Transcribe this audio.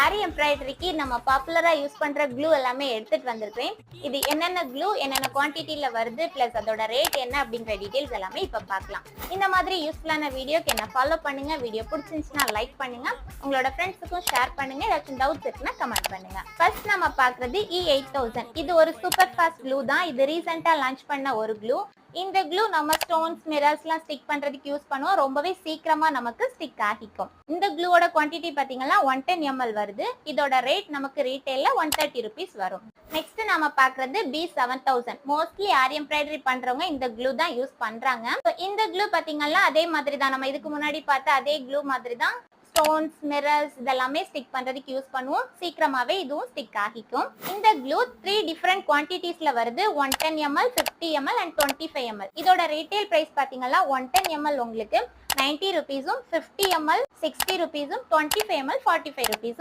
ஆரி எம்ப்ராய்டரிக்கு நம்ம பாப்புலரா யூஸ் பண்ற க்ளூ எல்லாமே எடுத்துட்டு வந்திருக்கேன். இது என்னென்ன க்ளூ என்னென்ன குவான்டிட்டில வருது பிளஸ் அதோட ரேட் என்ன அப்படிங்கிற டீடைல்ஸ் எல்லாமே இப்ப பார்க்கலாம். இந்த மாதிரி யூஸ்ஃபுல்லான வீடியோக்கு என்ன ஃபாலோ பண்ணுங்க. வீடியோ பிடிச்சிருந்துச்சுன்னா லைக் பண்ணுங்க. உங்களோட ஃப்ரெண்ட்ஸுக்கும் ஷேர் பண்ணுங்க. ஏதாச்சும் டவுட்ஸ் இருக்குன்னா கமெண்ட் பண்ணுங்க. ஃபர்ஸ்ட் நம்ம பார்க்கிறது E8000. இது ஒரு சூப்பர் ஃபாஸ்ட் க்ளூ தான். இது ரீசெண்டா லான்ச் பண்ண ஒரு க்ளூ. இந்த க்ளூ நம்ம ஸ்டோன்ஸ் மிரர்ஸ்லாம் ஸ்டிக் பண்றதுக்கு யூஸ் பண்ணுவோம். ரொம்பவே சீக்கிரமா நமக்கு ஸ்டிக் ஆகிக்கும். இந்த க்ளூவோட குவான்டிட்டி பாத்தீங்கன்னா 110 ml வருது. இதோட ரேட் நமக்கு ரீட்டைல்ல 130 rupees வரும். நெக்ஸ்ட் நாம பாக்குறது B7000. மோஸ்ட்லி ஆரி எம்ப்ராய்டரி பண்றவங்க இந்த க்ளூ தான் யூஸ் பண்றாங்க. இந்த க்ளூ பாத்தீங்கன்னா அதே மாதிரி தான், நம்ம இதுக்கு முன்னாடி பார்த்த அதே க்ளூ மாதிரி தான் ஸ்டோன்ஸ் மிரர்ஸ் இதெல்லாமே ஸ்டிக் பண்றதுக்கு யூஸ் பண்ணுவோம். சீக்கிரமாவே இதுவும் ஸ்டிக் ஆகிக்கும். இந்த க்ளூ 3 டிஃபரெண்ட் குவான்டிட்டிஸ்ல வருது. 110 ml, 50 ml and 25 ml. இதோட ரீட்டைல் பிரைஸ் பாத்தீங்கன்னா 110 ml உங்களுக்கு 90 rupees, 50 ml 60 rupees, 25 ml 45 rupees.